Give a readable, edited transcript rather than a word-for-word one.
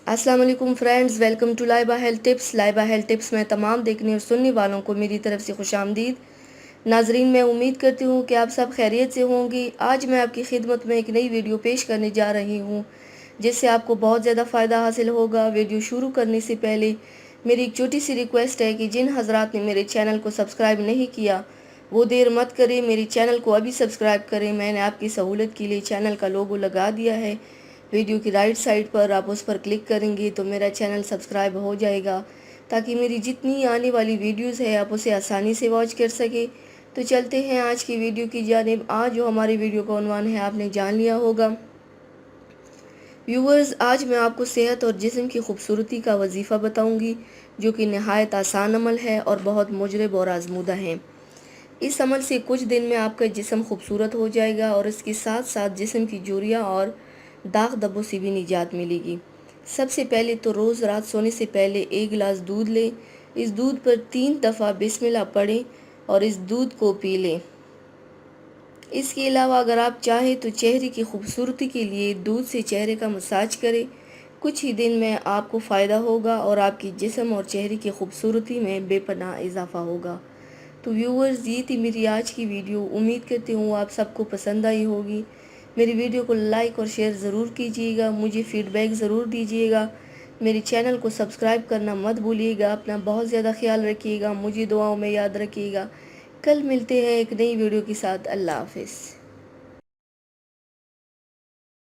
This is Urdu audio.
السلام علیکم friends, welcome to Laiba health tips. Laiba health tips میں تمام دیکھنے اور سننے والوں کو میری طرف سے خوش آمدید۔ ناظرین، میں امید کرتی ہوں کہ آپ سب خیریت سے ہوں گی۔ آج میں آپ کی خدمت میں ایک نئی ویڈیو پیش کرنے جا رہی ہوں جس سے آپ کو بہت زیادہ فائدہ حاصل ہوگا۔ ویڈیو شروع کرنے سے پہلے میری ایک چھوٹی سی ریکویسٹ ہے کہ جن حضرات نے میرے چینل کو سبسکرائب نہیں کیا وہ دیر مت کریں، میری چینل کو ابھی سبسکرائب کریں۔ میں نے آپ کی سہولت کے لیے چینل کا لوگو لگا دیا ہے، ویڈیو کی رائٹ سائڈ پر آپ اس پر کلک کریں گے تو میرا چینل سبسکرائب ہو جائے گا تاکہ میری جتنی آنے والی ویڈیوز ہے آپ اسے آسانی سے واچ کر سکیں۔ تو چلتے ہیں آج کی ویڈیو کی جانب۔ آج جو ہماری ویڈیو کا عنوان ہے آپ نے جان لیا ہوگا۔ ویورز، آج میں آپ کو صحت اور جسم کی خوبصورتی کا وظیفہ بتاؤں گی جو کہ نہایت آسان عمل ہے اور بہت مجرب اور آزمودہ ہے۔ اس عمل سے کچھ دن میں آپ کا جسم خوبصورت ہو جائے گا اور اس کے ساتھ ساتھ جسم کی جھریاں اور داغ دھبوں سے بھی نجات ملے گی۔ سب سے پہلے تو روز رات سونے سے پہلے ایک گلاس دودھ لیں، اس دودھ پر 3 دفعہ بسم اللہ پڑھیں اور اس دودھ کو پی لیں۔ اس کے علاوہ اگر آپ چاہیں تو چہرے کی خوبصورتی کے لیے دودھ سے چہرے کا مساج کریں۔ کچھ ہی دن میں آپ کو فائدہ ہوگا اور آپ کی جسم اور چہرے کی خوبصورتی میں بے پناہ اضافہ ہوگا۔ تو ویورز، یہ تھی میری آج کی ویڈیو۔ امید کرتی ہوں آپ سب کو پسند آئی ہوگی۔ میری ویڈیو کو لائک اور شیئر ضرور کیجیے گا، مجھے فیڈ بیک ضرور دیجیے گا۔ میرے چینل کو سبسکرائب کرنا مت بھولیے گا۔ اپنا بہت زیادہ خیال رکھیے گا، مجھے دعاؤں میں یاد رکھیے گا۔ کل ملتے ہیں ایک نئی ویڈیو کے ساتھ۔ اللہ حافظ۔